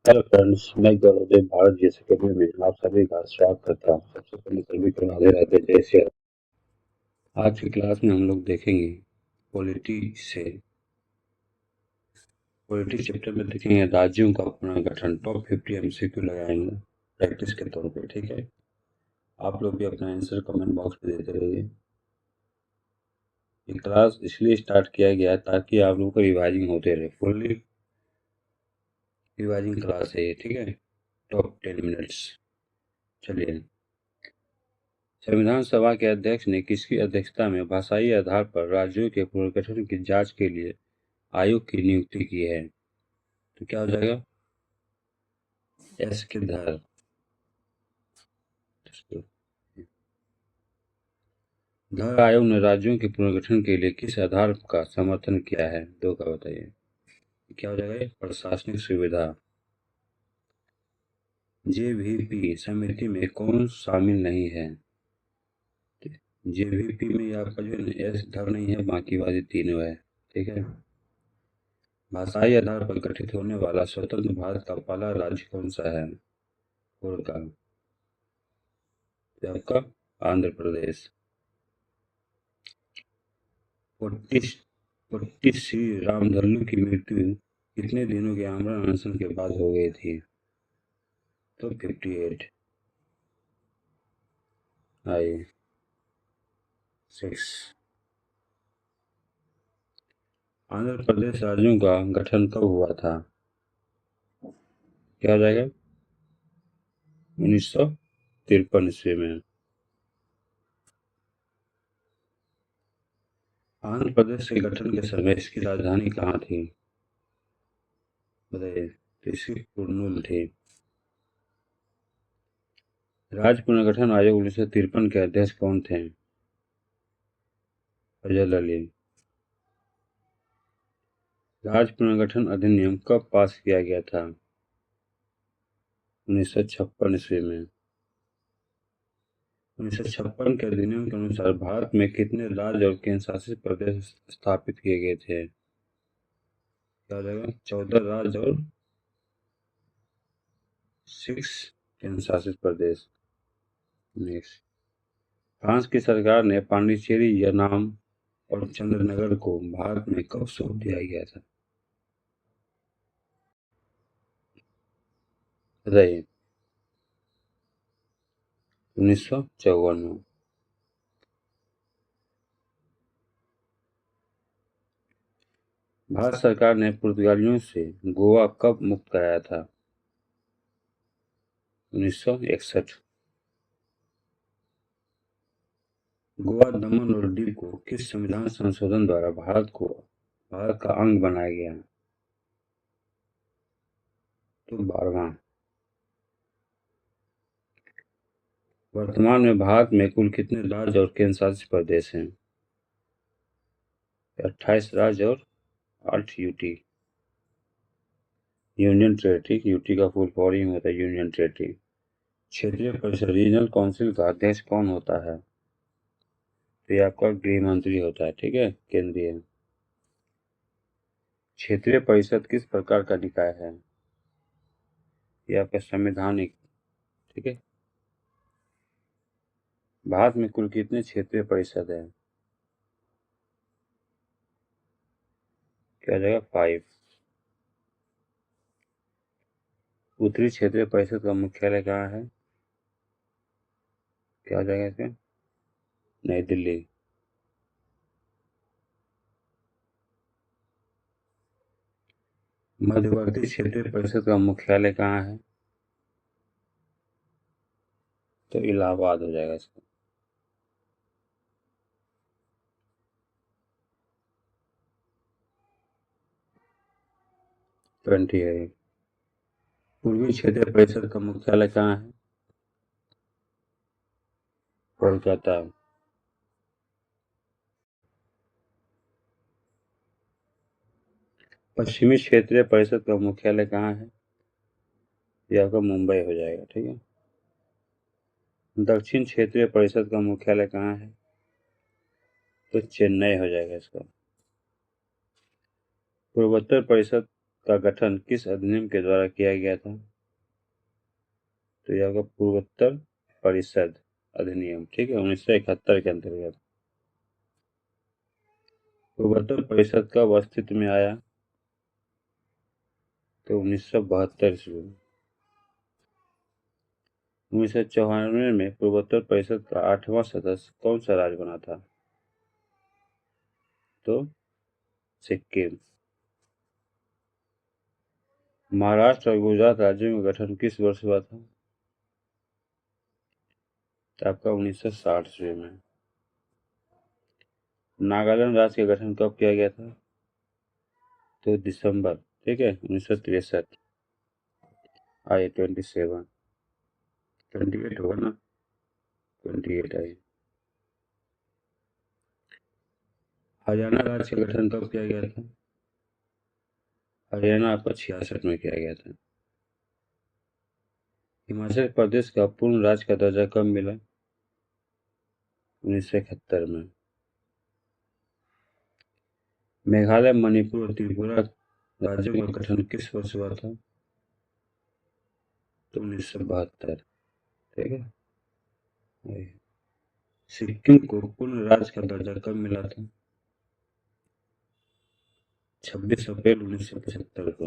Hello friends, मैं गौरवदेव भारत जैसे कभी में आप सभी का स्वागत करता हूँ। सबसे पहले सभी को राधे राधे, जय श्री राम। आज की क्लास में हम लोग देखेंगे पॉलिटी से पॉलिटी चैप्टर में देखेंगे राज्यों का पुनर्गठन। टॉप 50 एमसीक्यू लगाएंगे प्रैक्टिस के तौर पे, ठीक है। आप लोग भी अपना आंसर कमेंट बॉक्स में देते रहिए। ये क्लास इसलिए स्टार्ट किया गया है ताकि आप लोगों को रिवाइजिंग होते रहे। फुल्ली रिवाइजिंग क्लास है ये, ठीक है। Top 10 minutes. चलिए, संविधान सभा के अध्यक्ष ने किसकी अध्यक्षता में भाषाई आधार पर राज्यों के पुनर्गठन की जांच के लिए आयोग की नियुक्ति की है? तो क्या हो जाएगा? एस के धर। धर आयोग ने राज्यों के पुनर्गठन के लिए किस आधार का समर्थन किया है? दो का बताइए। क्या हो जाएगा? प्रशासनिक सुविधा। जेवीपी समिति में कौन शामिल नहीं है? जेवीपी में आपका जो एस धर नहीं है, बाकी वाले तीनों है, ठीक है। भाषाई आधार पर गठित होने वाला स्वतंत्र भारत का पहला राज्य कौन सा है? का आपका आंध्र प्रदेश। पोट्टी श्री रामधनु की मृत्यु कितने दिनों के आमरण अनशन के बाद हो गई थी? तो 58। आई 6। आंध्र प्रदेश राज्यों का गठन कब हुआ था? क्या हो जाएगा? 1953 ईस्वी में। आंध्र प्रदेश के गठन के समय इसकी राजधानी कहाँ थी? बताइए। तो इसकी कुर्नूल थी। राज्य पुनर्गठन आयोग 1953 के अध्यक्ष कौन थे? फजल अली। राज्य पुनर्गठन अधिनियम कब पास किया गया था? 1956 ईस्वी में। 1956 के अधिनियम के अनुसार भारत में कितने राज्य और केंद्र शासित प्रदेश स्थापित किए गए थे? क्या हो जाएगा? 14 राज्य और 6 केंद्र शासित प्रदेश। नेक्स्ट, फ्रांस की सरकार ने पांडिचेरी या नाम और चंद्रनगर को भारत में कब सौंप दिया गया था? बताइए। 1954 में। भारत सरकार ने पुर्तगालियों से गोवा कब मुक्त कराया था? 1961। गोवा, दमन और दीव को किस संविधान संशोधन द्वारा भारत का अंग बनाया गया? तो 12वां। वर्तमान में भारत में कुल कितने राज्य और केंद्र शासित प्रदेश हैं? 28 राज्य और 8 यूटी। Union territory. यूटी का फुल फॉर्म होता है यूनियन टेरेटरी। क्षेत्रीय परिषद रीजनल काउंसिल का अध्यक्ष कौन होता है? तो ये आपका गृह मंत्री होता है, ठीक है, केंद्रीय। क्षेत्रीय परिषद किस प्रकार का निकाय है? ये आपका संवैधानिक, ठीक है। भारत में कुल कितने क्षेत्रीय परिषद है? क्या हो जाएगा? 5। उत्तरी क्षेत्रीय परिषद का मुख्यालय कहाँ है? क्या हो जाएगा इसका? नई दिल्ली। मध्यवर्ती क्षेत्रीय परिषद का मुख्यालय कहाँ है? तो इलाहाबाद हो जाएगा इसका। ट्वेंटी है। पूर्वी क्षेत्रीय परिषद का मुख्यालय कहाँ है? कोलकाता। पश्चिमी क्षेत्रीय परिषद का मुख्यालय कहाँ है? ये आपका मुंबई हो जाएगा, ठीक है। दक्षिण क्षेत्रीय परिषद का मुख्यालय कहाँ है? तो चेन्नई हो जाएगा इसका। पूर्वोत्तर परिषद का गठन किस अधिनियम के द्वारा किया गया था? तो यह आपका पूर्वोत्तर परिषद अधिनियम, ठीक है, 1971 के अंतर्गत। पूर्वोत्तर परिषद कब अस्तित्व में आया? तो 1972 ईस्वी में। 1994 में पूर्वोत्तर परिषद का 8वां सदस्य कौन सा राज्य बना था? तो सिक्किम। महाराष्ट्र और गुजरात राज्यों का गठन किस वर्ष हुआ था? तो आपका 1960 ईस्वी में। नागालैंड राज्य का गठन कब किया गया था? तो दिसंबर, ठीक है, 1963। आई 28 होगा ना, 28 आई। हरियाणा राज्य का गठन कब किया गया था? हरियाणा आपका 66 में किया गया था। हिमाचल प्रदेश का पूर्ण राज्य का दर्जा कब मिला? 1971 में। मेघालय, मणिपुर और त्रिपुरा राज्यों का गठन किस वर्ष हुआ था? तो 1972, ठीक है। सिक्किम को पूर्ण राज्य का दर्जा कब मिला था? 26 अप्रैल 1975 को।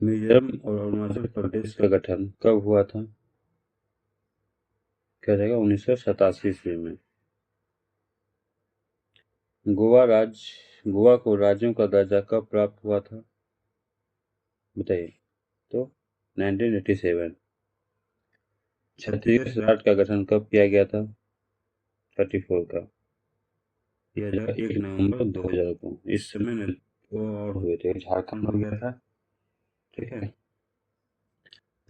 मिजोरम और अरुणाचल प्रदेश का गठन कब हुआ था? क्या जाएगा? 1987 ईस्वी में। गोवा को राज्यों का दर्जा कब प्राप्त हुआ था? बताइए। तो 1987। छत्तीसगढ़ राज्य का गठन कब किया गया था? 34 का। किया जाएगा 1 नवंबर 2000 को। इस समय में वो और हुए थे, झारखंड हो गया था, ठीक है।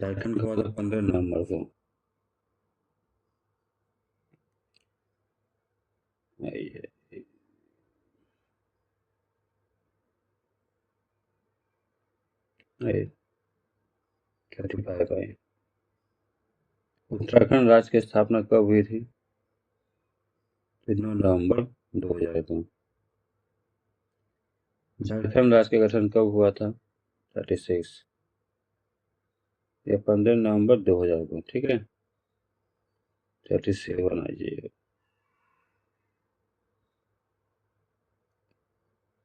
झारखंड का हुआ था 15 नवंबर को। उत्तराखंड राज्य की स्थापना कब हुई थी? 9 नवंबर 2000 को। झारखंड राज्य का गठन कब हुआ था? 36 या 15 नवंबर 2000 को, ठीक है। 37 आ जाइए।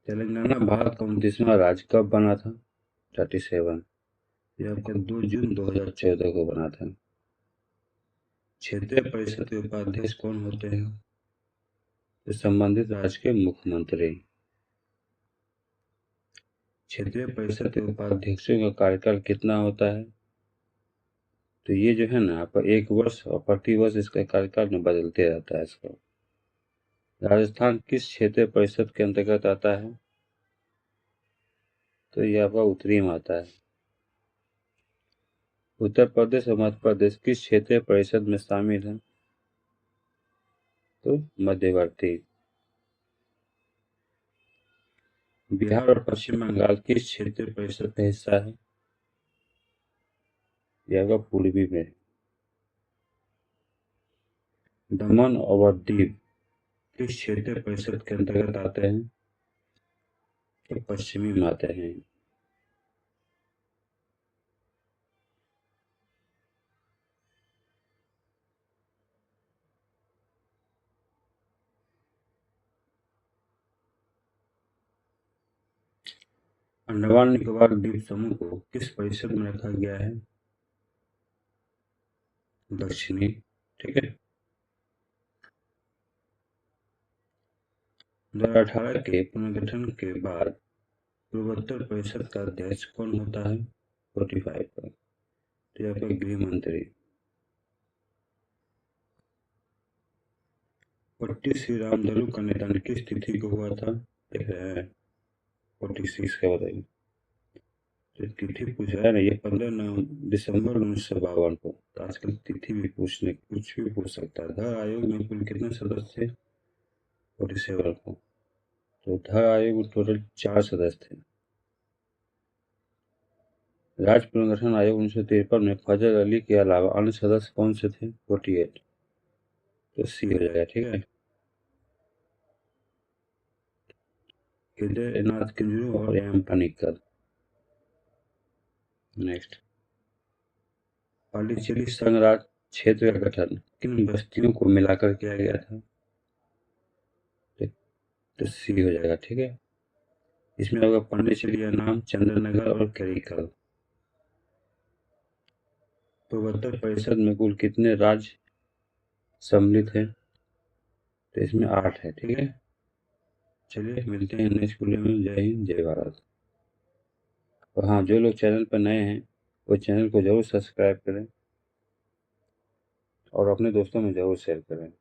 तेलंगाना भारत का 29वां राज्य कब बना था? 37। यह आपका 2 जून 2014 को बना था। क्षेत्रीय परिषद के उपाध्यक्ष कौन होते हैं? तो संबंधित राज्य के मुख्यमंत्री। क्षेत्रीय परिषद के उपाध्यक्षों का कार्यकाल कितना होता है? तो ये जो है ना आपका 1 वर्ष और प्रति वर्ष इसका कार्यकाल में बदलते रहता है इसका। राजस्थान किस क्षेत्रीय परिषद के अंतर्गत आता है? तो ये आपका उत्तरी में आता है। उत्तर प्रदेश और मध्य प्रदेश किस क्षेत्रीय परिषद में शामिल है? तो मध्यवर्ती। बिहार और पश्चिम बंगाल किस क्षेत्रीय परिषद का हिस्सा है? यह आपका पूर्वी में। दमन और दीव किस क्षेत्रीय परिषद के अंतर्गत आते हैं? तो पश्चिमी में आते हैं। अंडमान निकोबार द्वीप समूह को किस परिषद में रखा गया है? दक्षिणी, ठीक है। 2018 के पुनर्गठन के बाद पूर्वोत्तर परिषद का अध्यक्ष कौन होता है? 45 पर। तो यह आपका गृह मंत्री। पट्टी श्री रामदलू का निधन किस तिथि को हुआ था? देख रहे हैं 46 का बताइए। तो तिथि पूछ रहा है ना, ये 15 दिसंबर 1952 को। तो आजकल तिथि भी पूछने कुछ भी पूछ सकता है। धर आयोग में कुल कितने सदस्य थे? 47 को। तो धर आयोग में टोटल 4 सदस्य थे। राज्य पुनर्गठन आयोग 1953 में फजल अली के अलावा अन्य सदस्य कौन से थे? 48। तो सी हो जाएगा, ठीक है। केदारनाथ किंजरू और एम पनिक्कल। नेक्स्ट, पांडिचेरी संघ राज्य क्षेत्र का गठन किन बस्तियों को मिलाकर किया गया था? तो सी हो जाएगा, ठीक है। इसमें होगा पांडिचेरी का नाम, चंद्रनगर और करिकल। पूर्वोत्तर परिषद में कुल कितने राज्य सम्मिलित हैं? तो इसमें 8 है, ठीक है। चलिए मिलते हैं नेक्स्ट वीडियो में। जय हिंद, जय भारत। और हाँ, जो लोग चैनल पर नए हैं वो चैनल को जरूर सब्सक्राइब करें और अपने दोस्तों में जरूर शेयर करें।